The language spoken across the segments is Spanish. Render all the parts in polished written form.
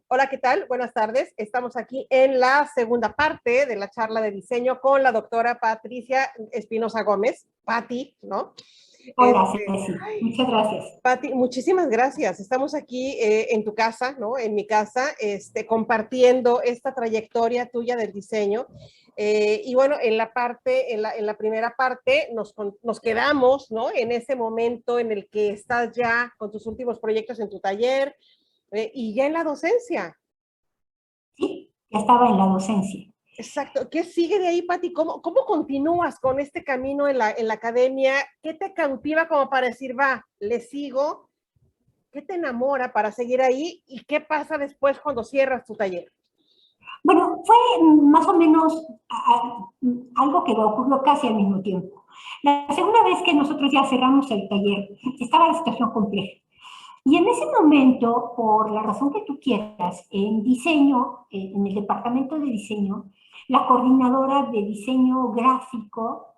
Hola, ¿qué tal? Buenas tardes. Estamos aquí en la segunda parte de la charla de diseño con la doctora Patricia Espinosa Gómez, Pati, ¿no? Hola, Ceci. Muchas gracias. Pati, muchísimas gracias. Estamos aquí en tu casa, ¿no? En mi casa, compartiendo esta trayectoria tuya del diseño. Y bueno, en la primera parte nos quedamos, ¿no? En ese momento en el que estás ya con tus últimos proyectos en tu taller y ya en la docencia. Sí, ya estaba en la docencia. Exacto. ¿Qué sigue de ahí, Pati? ¿Cómo continúas con este camino en la academia? ¿Qué te cautiva como para decir, va, le sigo? ¿Qué te enamora para seguir ahí? ¿Y qué pasa después cuando cierras tu taller? Bueno, fue más o menos algo que ocurrió casi al mismo tiempo. La segunda vez que nosotros ya cerramos el taller, estaba la situación compleja. Y en ese momento, por la razón que tú quieras, en diseño, en el departamento de diseño, la coordinadora de diseño gráfico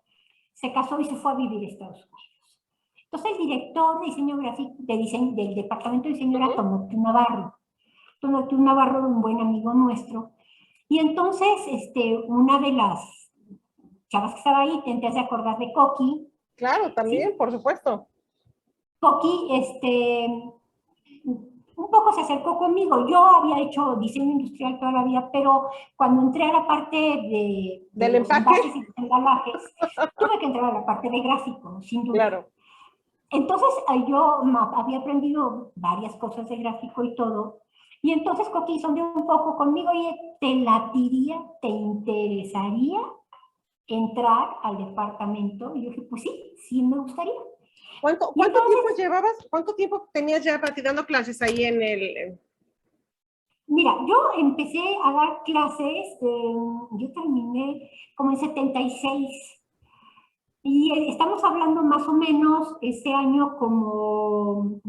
se casó y se fue a vivir a Estados Unidos. Entonces el director de diseño gráfico del departamento de diseño era Ujú. Tomotiu Navarro. Tomotiu Navarro era un buen amigo nuestro. Y entonces una de las chavas que estaba ahí, te empiezas a acordar de Coqui, Claro, ¿sí? también, por supuesto. Coqui, un poco se acercó conmigo. Yo había hecho diseño industrial toda la vida, pero cuando entré a la parte de Del los empaque, envases y los embalajes, tuve que entrar a la parte de gráfico, sin duda. claro. Entonces yo había aprendido varias cosas de gráfico y todo. Y entonces Coqui sondeó un poco conmigo y te latiría, te interesaría entrar al departamento. Y yo dije, pues sí, sí me gustaría. Y ¿Cuánto entonces, tiempo llevabas? ¿Cuánto tiempo tenías ya, Pati, dando clases ahí en el... mira, yo empecé a dar clases, yo terminé como en 76. Y estamos hablando más o menos ese año como,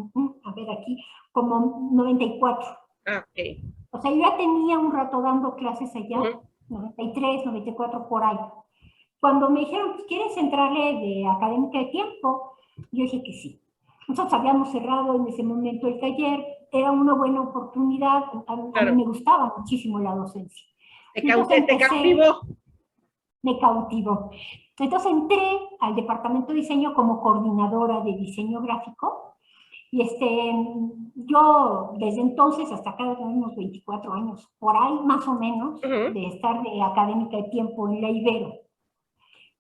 a ver aquí, como 94. Ah, ok. O sea, yo ya tenía un rato dando clases allá, Ujú. 93, 94 por ahí. Cuando me dijeron, pues, ¿quieres entrarle de académica de tiempo? Yo dije que sí. Nosotros habíamos cerrado en ese momento el taller, era una buena oportunidad, a mí Claro. me gustaba muchísimo la docencia. Y entonces Te empecé, cautivó. me cautivó. Entonces entré al departamento de diseño como coordinadora de diseño gráfico y yo desde entonces hasta acá tengo unos 24 años, por ahí más o menos, Ujú. de estar de académica de tiempo en la Ibero.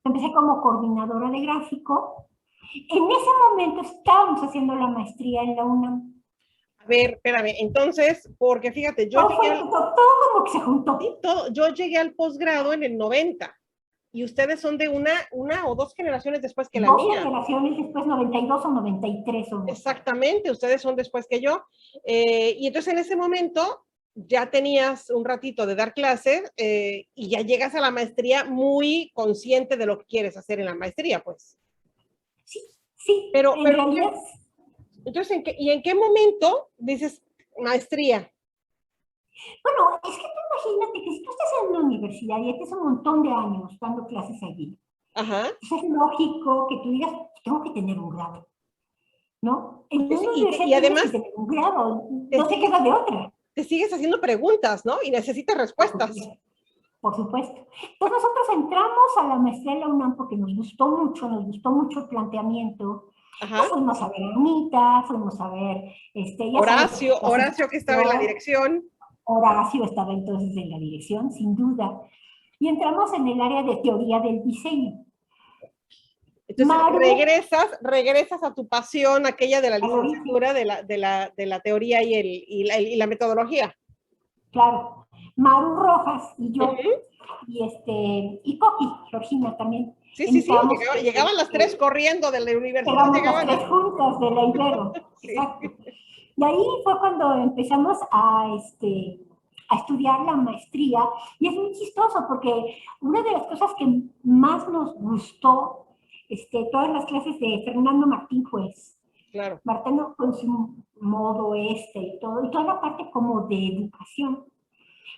Empecé como coordinadora de gráfico. En ese momento estábamos haciendo la maestría en la UNAM. A ver, espérame. Entonces, porque fíjate, Todo como que se sí, juntó. yo llegué al posgrado en el 90 y ustedes son de una o dos generaciones después que la Dos mía. generaciones después, 92 o 93 somos. Exactamente, ustedes son después que yo. Y entonces en ese momento ya tenías un ratito de dar clases y ya llegas a la maestría muy consciente de lo que quieres hacer en la maestría, pues. Sí, sí, en Pero realidad, entonces, ¿y en qué momento dices maestría? bueno, es que tú imagínate que si tú estás en una universidad y tienes un montón de años dando clases allí, Ajá. pues es lógico que tú digas, tengo que tener un grado, ¿no? En una Y universidad tienes que además tener un grado, te no te sigues, queda de otra. te sigues haciendo preguntas, ¿no? Y necesitas Por respuestas. supuesto. Por supuesto. Entonces nosotros entramos a la maestría en la UNAM porque nos gustó mucho el planteamiento. Nos Ajá. fuimos a ver a Anita, fuimos a ver, ya sabes, la Horacio que estaba en la situación. dirección. Horacio estaba entonces en la dirección, sin duda. Y entramos en el área de teoría del diseño. Entonces Maru, regresas a tu pasión, aquella de la al origen, licenciatura, de la teoría y la metodología. claro. Maru Rojas y Uh yo, -huh. y Coqui, Georgina también, Sí, sí, sí, entrábamos, llegaban las tres corriendo de la universidad, éramos las llegaban tres a... juntas de la Ibero, Sí. exacto. Y ahí fue cuando empezamos a estudiar la maestría, y es muy chistoso porque una de las cosas que más nos gustó, todas las clases de Fernando Martín Juez, Claro. Martín con su modo y todo, y toda la parte como de educación.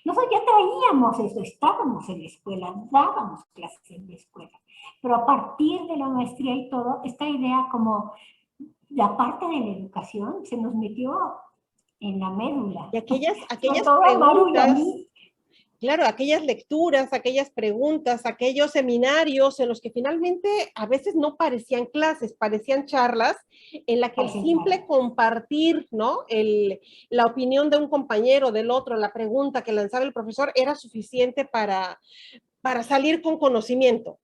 Nosotros ya traíamos eso, estábamos en la escuela, dábamos clases en la escuela, pero a partir de la maestría y todo, esta idea como la parte de la educación se nos metió en la médula. Y aquellas Sobre todo a Maru y a preguntas, mí. claro, aquellas lecturas, aquellas preguntas, aquellos seminarios en los que finalmente a veces no parecían clases, parecían charlas, en la que el simple compartir, ¿no? La opinión de un compañero, del otro, la pregunta que lanzaba el profesor era suficiente para salir con conocimiento.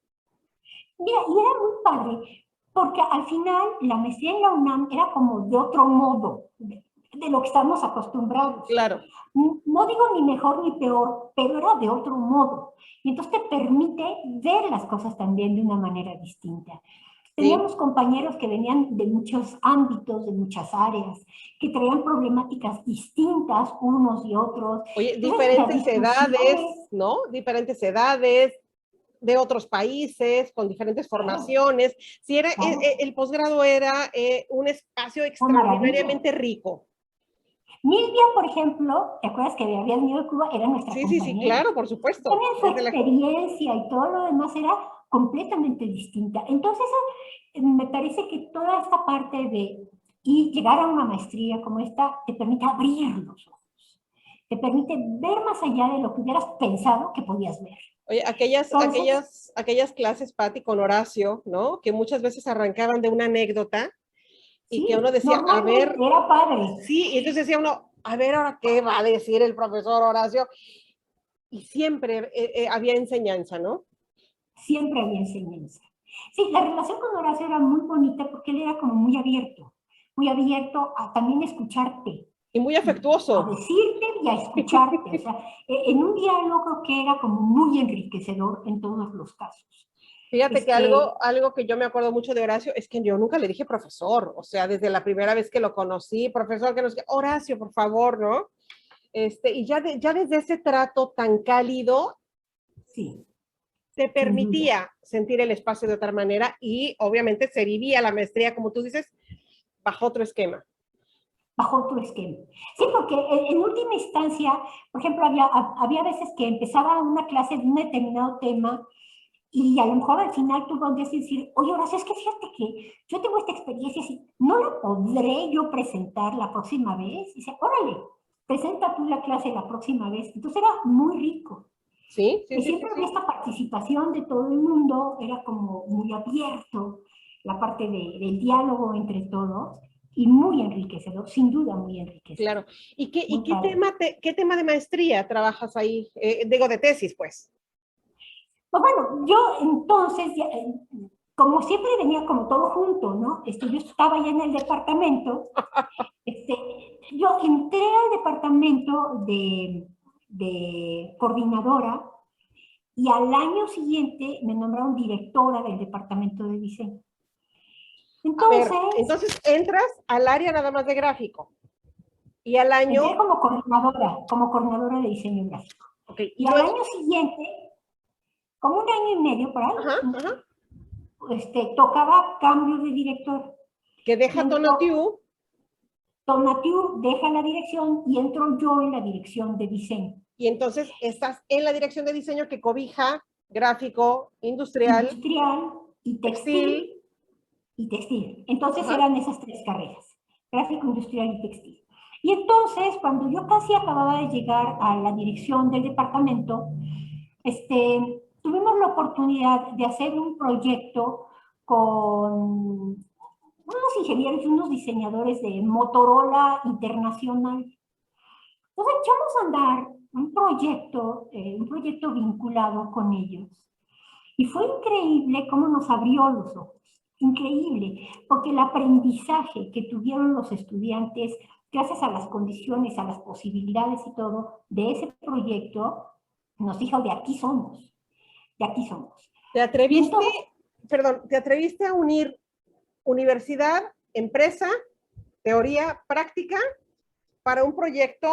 Mira, y era muy padre, porque al final la maestría en la UNAM era como de otro modo, de lo que estamos acostumbrados. Claro. No digo ni mejor ni peor, pero era de otro modo. Y entonces te permite ver las cosas también de una manera distinta. Teníamos compañeros que venían de muchos ámbitos, de muchas áreas, que traían problemáticas distintas unos y otros. Oye, diferentes edades, ¿no? Diferentes edades, de otros países, con diferentes formaciones. Sí, el posgrado era un espacio extraordinariamente rico. Milvia, por ejemplo, ¿te acuerdas que había venido de Cuba? Era nuestra compañera. Sí, claro, por supuesto. También su experiencia y todo lo demás era completamente distinta. Entonces, me parece que toda esta parte de llegar a una maestría como esta te permite abrir los ojos, te permite ver más allá de lo que hubieras pensado que podías ver. Oye, aquellas clases, Pati, con Horacio, ¿no? Que muchas veces arrancaban de una anécdota y que uno decía, a ver... Era padre. Sí, y entonces decía uno, a ver, ahora, ¿qué va a decir el profesor Horacio? Y siempre había enseñanza, ¿no? Siempre había enseñanza. Sí, la relación con Horacio era muy bonita porque él era como muy abierto a también escucharte. Y muy afectuoso. A decirte y a escucharte. O sea, en un diálogo que era como muy enriquecedor en todos los casos. Fíjate que algo que yo me acuerdo mucho de Horacio es que yo nunca le dije profesor, o sea, desde la primera vez que lo conocí, profesor, que nos Horacio, por favor, ¿no? Y ya desde ese trato tan cálido, sí, te permitía sentir el espacio de otra manera y obviamente se vivía la maestría, como tú dices, bajo otro esquema. Bajo otro esquema. Sí, porque en última instancia, por ejemplo, había veces que empezaba una clase de un determinado tema y a lo mejor al final tú podrías decir, oye, Horacio, es que fíjate que yo tengo esta experiencia, ¿no la podré yo presentar la próxima vez? Y dice, órale, presenta tú la clase la próxima vez. Entonces era muy rico. Sí. Siempre había esta participación de todo el mundo, era como muy abierto la parte del diálogo entre todos y muy enriquecedor, sin duda muy enriquecedor. Claro. ¿Y qué tema de maestría trabajas ahí? Digo, de tesis, pues. Pues bueno, yo entonces, como siempre venía como todo junto, ¿no? Yo estaba ya en el departamento, yo entré al departamento de coordinadora y al año siguiente me nombraron directora del departamento de diseño. Entonces entras al área nada más de gráfico. Y al año... Entré como coordinadora de diseño gráfico. Okay. Y al año siguiente, como un año y medio por ahí, tocaba cambio de director. Que deja Tonatiuh. Tonatiuh deja la dirección y entro yo en la dirección de diseño. Y entonces estás en la dirección de diseño que cobija gráfico, industrial y textil. Entonces eran esas tres carreras, gráfico, industrial y textil. Y entonces, cuando yo casi acababa de llegar a la dirección del departamento, tuvimos la oportunidad de hacer un proyecto con unos ingenieros y unos diseñadores de Motorola Internacional. Entonces echamos a andar un proyecto vinculado con ellos. Y fue increíble cómo nos abrió los ojos. Increíble, porque el aprendizaje que tuvieron los estudiantes, gracias a las condiciones, a las posibilidades y todo, de ese proyecto, nos dijo, de aquí somos. ¿Te atreviste a unir universidad, empresa, teoría, práctica, para un proyecto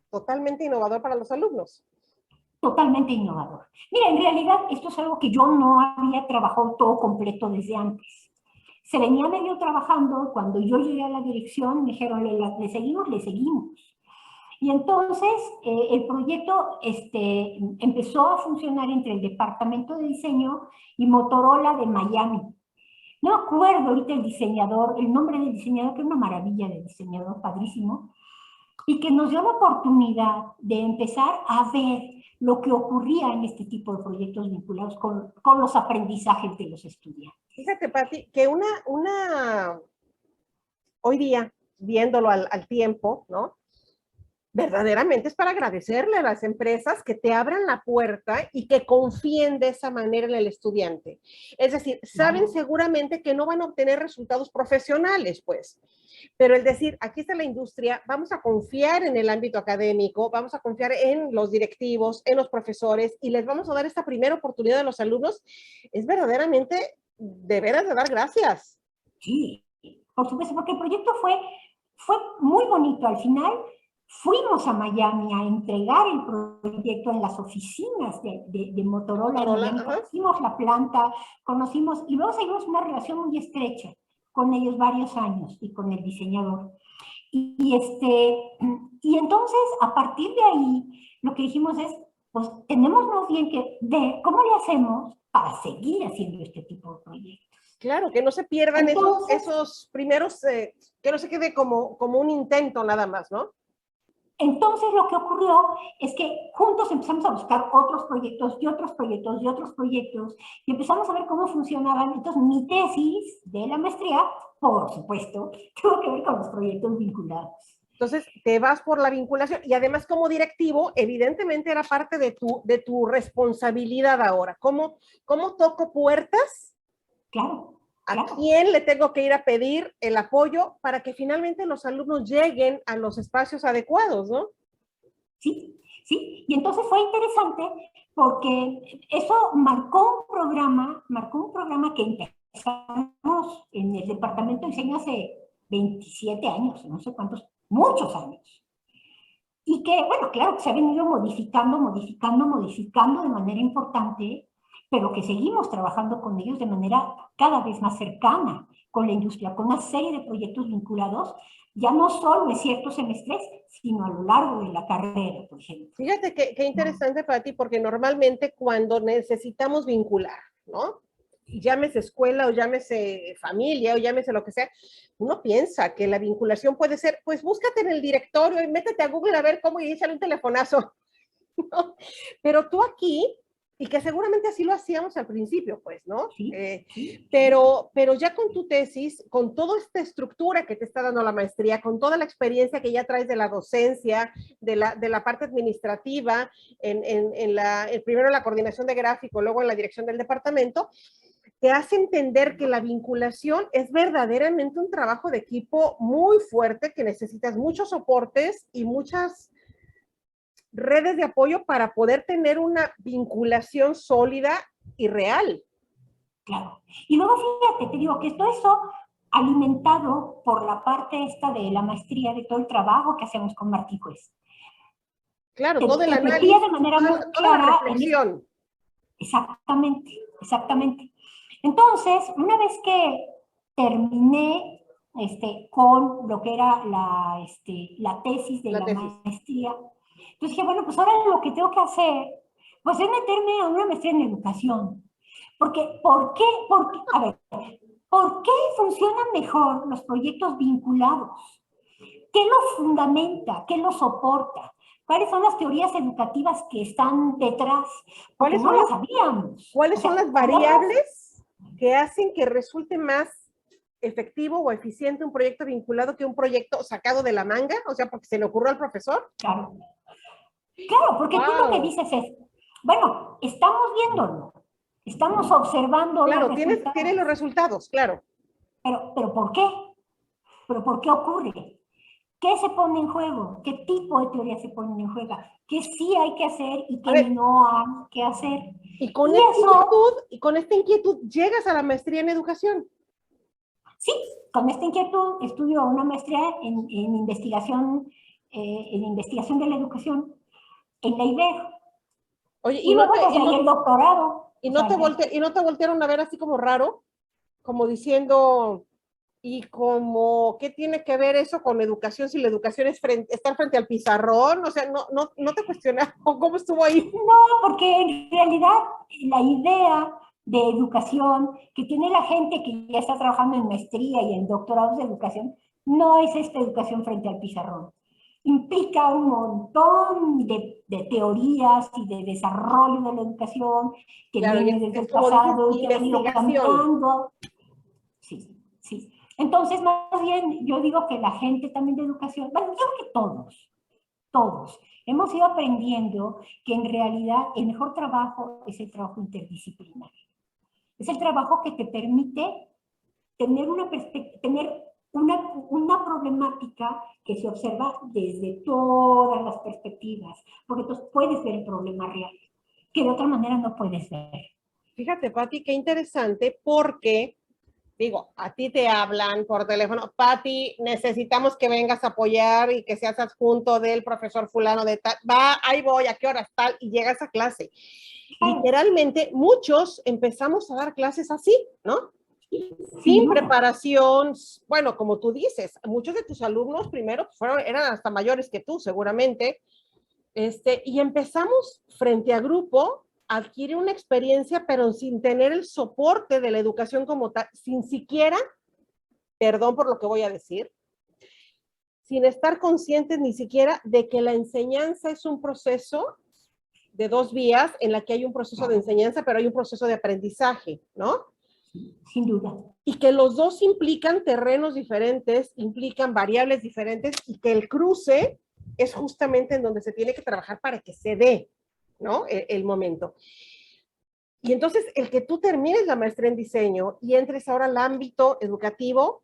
totalmente innovador para los alumnos? Totalmente innovador. Mira, en realidad esto es algo que yo no había trabajado todo completo desde antes. Se venía medio trabajando, cuando yo llegué a la dirección me dijeron, le seguimos. Y entonces el proyecto empezó a funcionar entre el departamento de diseño y Motorola de Miami. No me acuerdo ahorita el nombre del diseñador, que es una maravilla de diseñador, padrísimo. y que nos dio la oportunidad de empezar a ver lo que ocurría en este tipo de proyectos vinculados con los aprendizajes de los estudiantes. Fíjate, Pati, que hoy día, viéndolo al tiempo, ¿no? Verdaderamente es para agradecerle a las empresas que te abran la puerta y que confíen de esa manera en el estudiante. Es decir, saben seguramente que no van a obtener resultados profesionales, pues, pero el decir, aquí está la industria, vamos a confiar en el ámbito académico, vamos a confiar en los directivos, en los profesores, y les vamos a dar esta primera oportunidad a los alumnos, es verdaderamente, de veras de dar gracias. Sí, por supuesto, porque el proyecto fue muy bonito. Al final fuimos a Miami a entregar el proyecto en las oficinas de Motorola. Conocimos la planta, conocimos, y luego seguimos una relación muy estrecha con ellos varios años y con el diseñador. Y entonces, a partir de ahí, lo que dijimos es, pues tenemos más bien que ver cómo le hacemos para seguir haciendo este tipo de proyectos. Claro, que no se pierdan esos primeros, que no se quede como un intento nada más, ¿no? Entonces lo que ocurrió es que juntos empezamos a buscar otros proyectos y otros proyectos y otros proyectos y empezamos a ver cómo funcionaban. Entonces mi tesis de la maestría, por supuesto, tuvo que ver con los proyectos vinculados. Entonces te vas por la vinculación y además como directivo, evidentemente era parte de tu responsabilidad ahora. ¿Cómo toco puertas? Claro. ¿A quién le tengo que ir a pedir el apoyo para que finalmente los alumnos lleguen a los espacios adecuados, ¿no? Sí, sí. Y entonces fue interesante porque eso marcó un programa que empezamos en el departamento de diseño hace 27 años, no sé cuántos, muchos años. Y que, bueno, claro que se ha venido modificando de manera importante, pero que seguimos trabajando con ellos de manera cada vez más cercana con la industria, con una serie de proyectos vinculados, ya no solo en ciertos semestres, sino a lo largo de la carrera, por ejemplo. Fíjate qué interesante para ti, porque normalmente cuando necesitamos vincular, ¿no? Llámese escuela o llámese familia o llámese lo que sea, uno piensa que la vinculación puede ser, pues búscate en el directorio y métete a Google a ver cómo y échale un telefonazo, ¿no? Pero tú aquí, y que seguramente así lo hacíamos al principio, pues, ¿no? Sí. Pero ya con tu tesis, con toda esta estructura que te está dando la maestría, con toda la experiencia que ya traes de la docencia, de la parte administrativa, primero en la coordinación de gráfico, luego en la dirección del departamento, te hace entender que la vinculación es verdaderamente un trabajo de equipo muy fuerte, que necesitas muchos soportes y muchas redes de apoyo para poder tener una vinculación sólida y real. Claro. Y luego fíjate, te digo que todo eso alimentado por la parte esta de la maestría, de todo el trabajo que hacemos con Martí Juez. Claro, todo el análisis, de manera muy toda la reflexión. Exactamente, exactamente. Entonces, una vez que terminé con lo que era la tesis de la maestría, entonces dije, bueno, pues ahora lo que tengo que hacer, pues es meterme a una maestría en educación. Porque, ¿por qué funcionan mejor los proyectos vinculados? ¿Qué los fundamenta? ¿Qué los soporta? ¿Cuáles son las teorías educativas que están detrás? Porque no las sabíamos. ¿Cuáles son las variables que hacen que resulte más efectivo o eficiente un proyecto vinculado que un proyecto sacado de la manga? O sea, porque se le ocurrió al profesor. Claro. Claro, porque tú lo que dices es, bueno, estamos viéndolo, estamos observando. Claro, tienes los resultados, claro. Pero ¿por qué? ¿Pero por qué ocurre? ¿Qué se pone en juego? ¿Qué tipo de teoría se pone en juego? ¿Qué sí hay que hacer y qué no hay que hacer? Y con esta inquietud llegas a la maestría en educación. Sí, con esta inquietud estudio una maestría en investigación de la educación en la Ibero. Oye, y luego el doctorado. ¿Y no te voltearon a ver así como raro? Como diciendo, ¿y como qué tiene que ver eso con educación si la educación es estar frente al pizarrón? O sea, no te cuestionaron cómo estuvo ahí. No, porque en realidad la idea de educación que tiene la gente que ya está trabajando en maestría y en doctorados de educación no es esta educación frente al pizarrón. implica un montón de teorías y de desarrollo de la educación que Claro, viene desde es el como dices, pasado y que ha venido investigación. cambiando. Sí, sí. Entonces, más bien, yo digo que la gente también de educación, bueno, yo creo que todos, hemos ido aprendiendo que en realidad el mejor trabajo es el trabajo interdisciplinario. Es el trabajo que te permite tener una problemática que se observa desde todas las perspectivas, porque tú puedes ver el problema real, que de otra manera no puedes ver. Fíjate, Pati, qué interesante, porque, digo, a ti te hablan por teléfono, Pati, necesitamos que vengas a apoyar y que seas adjunto del profesor fulano de tal, va, ahí voy, a qué horas tal, y llegas a clase. Claro, Literalmente, muchos empezamos a dar clases así, ¿no? sin Sin duda. preparación, bueno, como tú dices, muchos de tus alumnos primero eran hasta mayores que tú, seguramente, y empezamos frente a grupo a adquirir una experiencia, pero sin tener el soporte de la educación como tal, sin siquiera, perdón por lo que voy a decir, sin estar conscientes ni siquiera de que la enseñanza es un proceso de dos vías en la que hay un proceso de enseñanza, pero hay un proceso de aprendizaje, ¿no? Sin duda. Y que los dos implican terrenos diferentes, implican variables diferentes y que el cruce es justamente en donde se tiene que trabajar para que se dé, ¿no? El momento. Y entonces el que tú termines la maestría en diseño y entres ahora al ámbito educativo,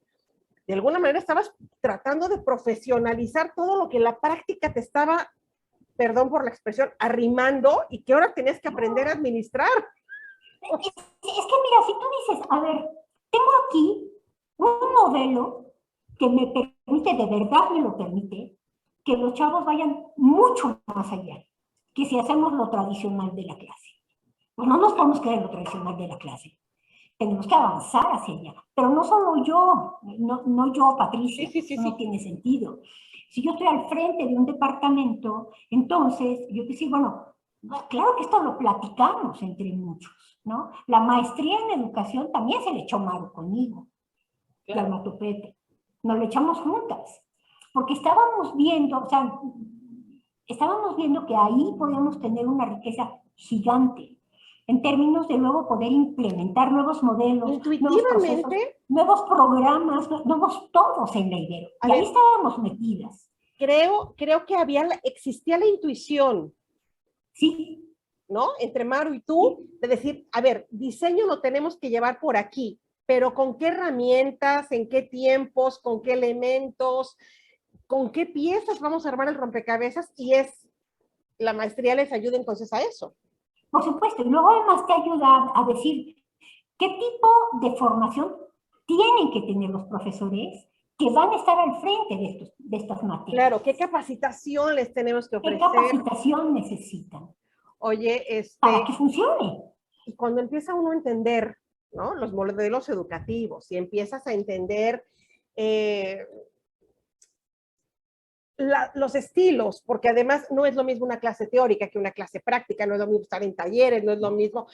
de alguna manera estabas tratando de profesionalizar todo lo que en la práctica te estaba, perdón por la expresión, arrimando y que ahora tenías que aprender a administrar. Es que mira, si tú dices, a ver, tengo aquí un modelo que me permite, de verdad me lo permite, que los chavos vayan mucho más allá que si hacemos lo tradicional de la clase. Pues no nos podemos quedar en lo tradicional de la clase. Tenemos que avanzar hacia allá. Pero no solo yo, no yo, Sí, Patricia, sí, sí, eso no sí. tiene sentido. Si yo estoy al frente de un departamento, entonces yo decir, bueno, claro que esto lo platicamos entre muchos, ¿no? La maestría en educación también se le echó Maru conmigo, y al Claro. Matopete. Nos lo echamos juntas, porque estábamos viendo, o sea, estábamos viendo que ahí podíamos tener una riqueza gigante en términos de luego poder implementar nuevos modelos, nuevos procesos, Intuitivamente, nuevos programas, nuevos todos en la Ibero. a Y ahí ver, estábamos metidas. creo que existía la intuición, Sí, ¿no? Entre Maru y tú, sí. de decir, a ver, diseño lo tenemos que llevar por aquí, pero ¿con qué herramientas, en qué tiempos, con qué elementos, con qué piezas vamos a armar el rompecabezas? Y la maestría les ayuda entonces a eso. Por supuesto. Y luego además te ayuda a decir qué tipo de formación tienen que tener los profesores que van a estar al frente de estas materias. Claro, ¿qué capacitación les tenemos que ¿Qué ofrecer? capacitación necesitan Oye, para que funcione? y cuando empieza uno a entender, ¿no? Los modelos educativos y empiezas a entender eh, los estilos, porque además no es lo mismo una clase teórica que una clase práctica, no es lo mismo estar en talleres, no es lo mismo.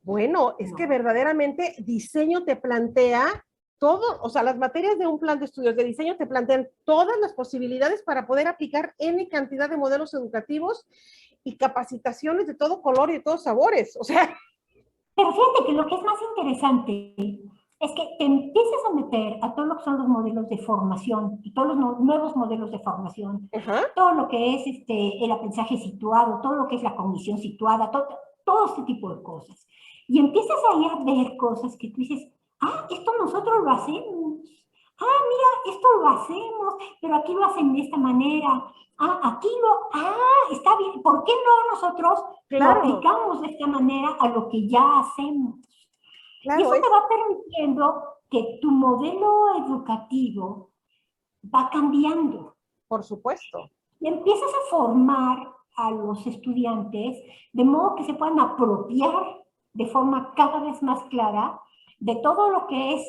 Bueno, es que No. verdaderamente diseño te plantea todo, o sea, las materias de un plan de estudios de diseño te plantean todas las posibilidades para poder aplicar N cantidad de modelos educativos y capacitaciones de todo color y de todos sabores, o sea. Pero fíjate que lo que es más interesante es que te empiezas a meter a todo lo que son los modelos de formación y todos los nuevos modelos de formación, Ajá. todo lo que es el aprendizaje situado, todo lo que es la cognición situada, todo este tipo de cosas. Y empiezas ahí a ver cosas que tú dices, ah, esto nosotros lo hacemos. Ah, mira, esto lo hacemos, pero aquí lo hacen de esta manera. Está bien. ¿Por qué no nosotros lo Claro, aplicamos de esta manera a lo que ya hacemos? Y claro, eso te va permitiendo que tu modelo educativo va cambiando. por supuesto. Y empiezas a formar a los estudiantes de modo que se puedan apropiar de forma cada vez más clara de todo lo que es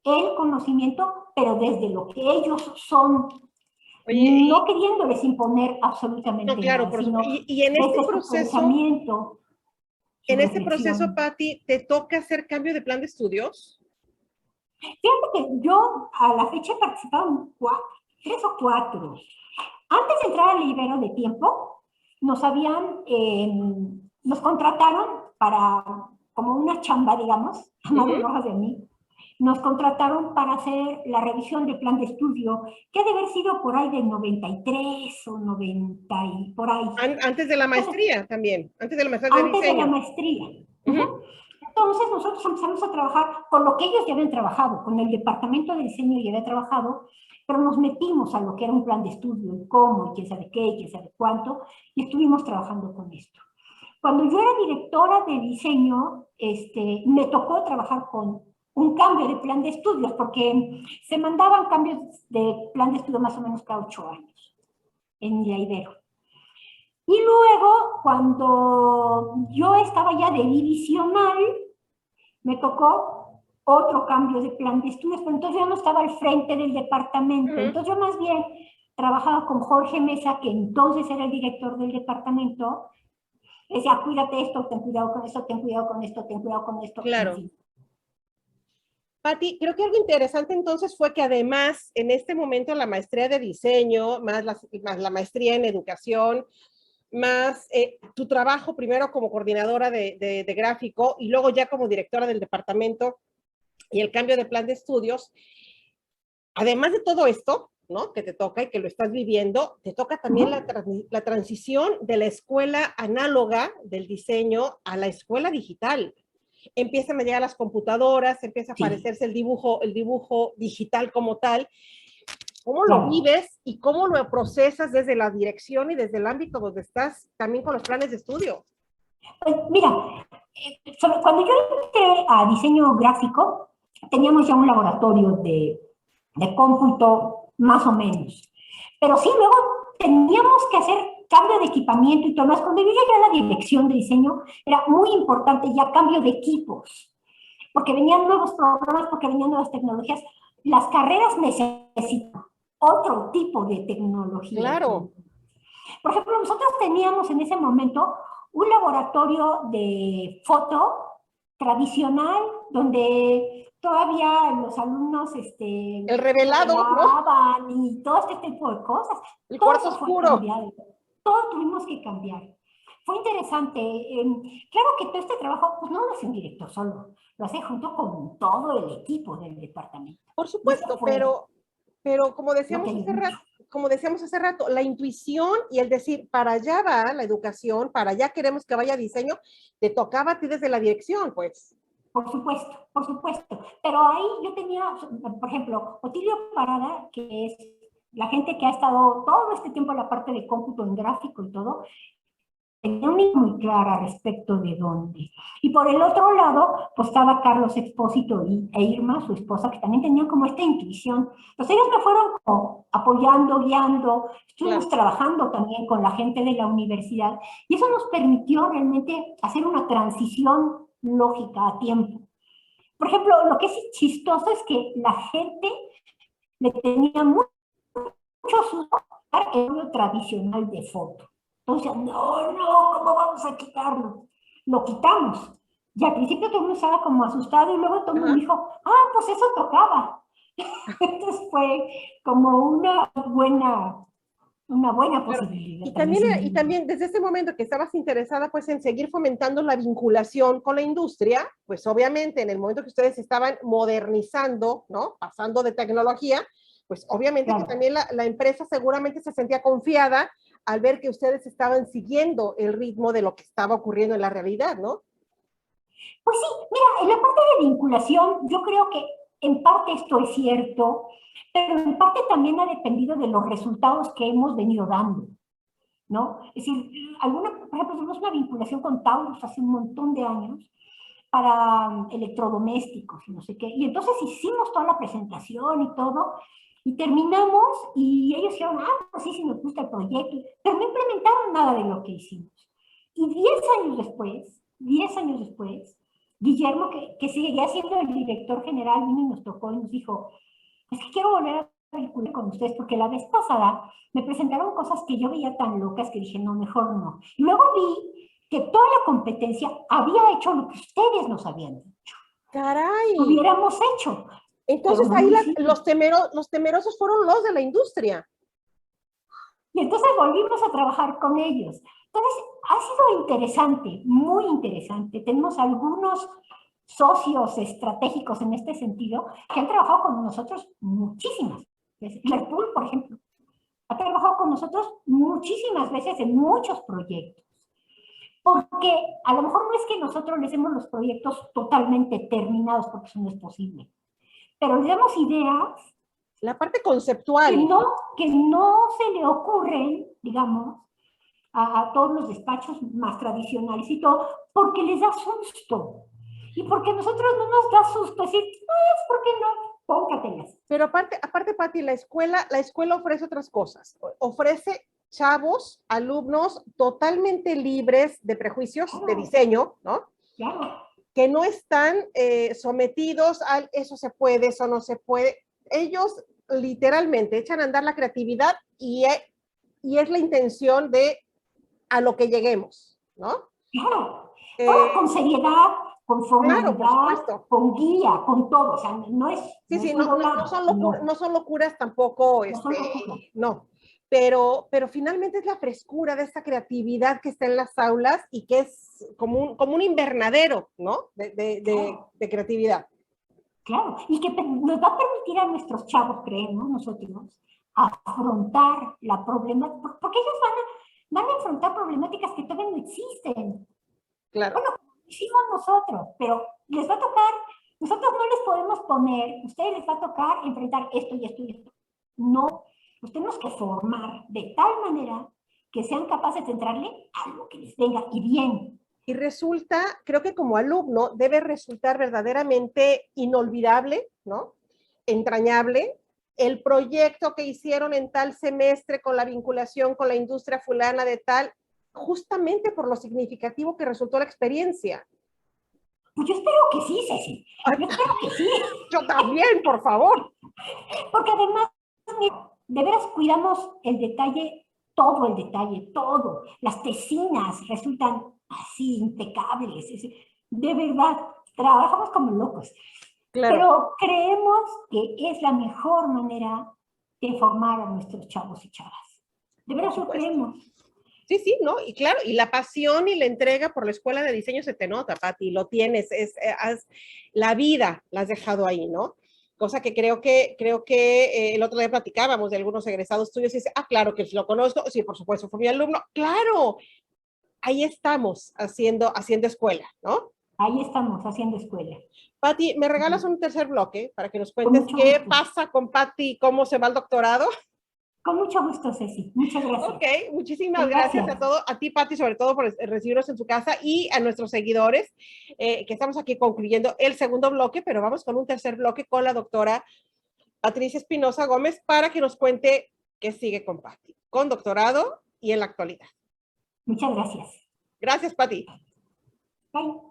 el conocimiento, pero desde lo que ellos son, Oye, no queriéndoles imponer no, absolutamente claro, nada, sino y desde su pensamiento, su en este proceso, reflexión. Patti, ¿te toca hacer cambio de plan de estudios? Fíjate que yo a la fecha he participado en tres o cuatro. Antes de entrar al Ibero de tiempo, nos contrataron para, como una chamba, digamos, a Mario Rojas de mí, nos contrataron para hacer la revisión del plan de estudio, que ha de haber sido por ahí del 93 o 90 y por ahí. Antes de la maestría. Entonces, también, antes de la maestría de antes diseño. de la maestría. Entonces nosotros empezamos a trabajar con lo que ellos ya habían trabajado, con el departamento de diseño ya había trabajado, pero nos metimos a lo que era un plan de estudio, y cómo, y quién sabe qué, y quién sabe cuánto, y estuvimos trabajando con esto. Cuando yo era directora de diseño, me tocó trabajar con un cambio de plan de estudios, porque se mandaban cambios de plan de estudio más o menos cada 8 años en la Ibero. Y luego, cuando yo estaba ya de divisional, me tocó otro cambio de plan de estudios, pero entonces yo no estaba al frente del departamento. Entonces yo más bien trabajaba con Jorge Mesa, que entonces era el director del departamento. Decía, cuídate esto, ten cuidado con esto, ten cuidado con esto, ten cuidado con esto. Claro. En fin. Pati, creo que algo interesante entonces fue que además en este momento la maestría de diseño, más la maestría en educación, más tu trabajo primero como coordinadora de gráfico y luego ya como directora del departamento y el cambio de plan de estudios, además de todo esto, ¿no? Que te toca y que lo estás viviendo, te toca también la transición de la escuela análoga del diseño a la escuela digital. Empiezan a llegar las computadoras, empieza a aparecerse el dibujo digital como tal. ¿Cómo lo vives y cómo lo procesas desde la dirección y desde el ámbito donde estás también con los planes de estudio? Pues mira, cuando yo entré a diseño gráfico, teníamos ya un laboratorio de cómputo más o menos. Pero sí, luego teníamos que hacer cambio de equipamiento y todo más. Cuando yo llegué a la dirección de diseño, era muy importante ya cambio de equipos, porque venían nuevos programas, porque venían nuevas tecnologías. Las carreras necesitan otro tipo de tecnología. Claro. Por ejemplo, nosotros teníamos en ese momento un laboratorio de foto tradicional, donde todavía los alumnos el revelado, ¿no? Y todo este tipo de cosas. El todo cuarto eso fue oscuro. Cambiado. Todo tuvimos que cambiar. Fue interesante. Claro que todo este trabajo pues no lo hace un director solo, lo hace junto con todo el equipo del departamento. Por supuesto, pero como decíamos hace rato, la intuición y el decir, para allá va la educación, para allá queremos que vaya diseño, te tocaba a ti desde la dirección, pues. Por supuesto, por supuesto. Pero ahí yo tenía, por ejemplo, Otilio Parada, que es la gente que ha estado todo este tiempo en la parte de cómputo en gráfico y todo, tenía una idea muy clara respecto de dónde. Y por el otro lado, pues estaba Carlos Expósito e Irma, su esposa, que también tenían como esta intuición. Entonces ellos me fueron como apoyando, guiando, estuvimos trabajando también con la gente de la universidad, y eso nos permitió realmente hacer una transición lógica a tiempo. Por ejemplo, lo que es chistoso es que la gente le tenía mucho susto al cambio tradicional de foto. Entonces, no, ¿cómo vamos a quitarlo? Lo quitamos. Y al principio todo el mundo estaba como asustado y luego todo el mundo dijo, pues eso tocaba. Entonces fue como una buena posibilidad. Y también desde ese momento que estabas interesada pues en seguir fomentando la vinculación con la industria, pues obviamente en el momento que ustedes estaban modernizando, ¿no? Pasando de tecnología, pues obviamente que también la empresa seguramente se sentía confiada al ver que ustedes estaban siguiendo el ritmo de lo que estaba ocurriendo en la realidad, ¿no? Pues sí, mira, en la parte de vinculación, yo creo que en parte esto es cierto, pero en parte también ha dependido de los resultados que hemos venido dando, ¿no? Es decir, por ejemplo, tuvimos una vinculación con Taurus hace un montón de años para electrodomésticos y no sé qué, y entonces hicimos toda la presentación y todo, y terminamos, y ellos dijeron, pues sí, sí nos gusta el proyecto, pero no implementaron nada de lo que hicimos. Y 10 años después, Guillermo, que seguía siendo el director general, vino y nos tocó y nos dijo, es que quiero volver a vincular con ustedes, porque la vez pasada me presentaron cosas que yo veía tan locas que dije, no, mejor no. Y luego vi que toda la competencia había hecho lo que ustedes nos habían dicho. ¡Caray! Hubiéramos hecho. Entonces ahí los temerosos fueron los de la industria. Y entonces volvimos a trabajar con ellos. Entonces, ha sido interesante, muy interesante. Tenemos algunos socios estratégicos en este sentido que han trabajado con nosotros muchísimas veces. Liverpool, por ejemplo, ha trabajado con nosotros muchísimas veces en muchos proyectos. Porque a lo mejor no es que nosotros les demos los proyectos totalmente terminados, porque eso no es posible, pero les damos ideas La parte conceptual. que no se le ocurren, digamos, a todos los despachos más tradicionales y todo, porque les da susto. Y porque a nosotros no nos da susto decir, pues, ¿por qué no? Póngatelas. Pero aparte, Pati, la escuela ofrece otras cosas. Ofrece chavos, alumnos totalmente libres de prejuicios de diseño, ¿no? Claro. Que no están sometidos a eso se puede, eso no se puede. Ellos literalmente echan a andar la creatividad y es la intención de a lo que lleguemos, ¿no? Claro. Todo con seriedad, con Claro, por formalidad, supuesto. con guía, con todo. O sea, no es, Sí, no es sí, un no, volado. no son locuras tampoco, No son locuras. no. Pero finalmente es la frescura de esta creatividad que está en las aulas y que es como un invernadero, ¿no? Claro. De creatividad. Claro, y que nos va a permitir a nuestros chavos, creemos nosotros, afrontar la problemática, porque ellos van a enfrentar problemáticas que todavía no existen. Claro. Bueno, como hicimos nosotros, pero les va a tocar, nosotros no les podemos poner, ustedes les va a tocar enfrentar esto y esto y esto. No, los tenemos que formar de tal manera que sean capaces de entrarle a lo que les venga y bien. Y resulta, creo que como alumno debe resultar verdaderamente inolvidable, ¿no? Entrañable, el proyecto que hicieron en tal semestre con la vinculación con la industria fulana de tal, justamente por lo significativo que resultó la experiencia. Pues yo espero que sí, Ceci. Yo espero que sí. Yo también, por favor. Porque además, de veras cuidamos el detalle, todo el detalle, todo. Las tesinas resultan así impecables. De verdad, trabajamos como locos. Claro. Pero creemos que es la mejor manera de formar a nuestros chavos y chavas. De veras lo creemos. Sí, sí, ¿no? Y claro, y la pasión y la entrega por la escuela de diseño se te nota, Pati, lo tienes, la vida la has dejado ahí, ¿no? Cosa que creo que el otro día platicábamos de algunos egresados tuyos y dice, claro que lo conozco, sí, por supuesto, fue mi alumno, claro, ahí estamos haciendo escuela, ¿no? Ahí estamos haciendo escuela. Pati, ¿me regalas un tercer bloque para que nos Con cuentes mucho qué gusto. pasa con Pati y cómo se va el doctorado? Con mucho gusto, Ceci. Muchas gracias. Ok, muchísimas gracias a ti, Pati, sobre todo por recibirnos en su casa y a nuestros seguidores, que estamos aquí concluyendo el segundo bloque, pero vamos con un tercer bloque con la doctora Patricia Espinosa Gómez para que nos cuente qué sigue con Pati, con doctorado y en la actualidad. Muchas gracias. Gracias, Pati. Bye.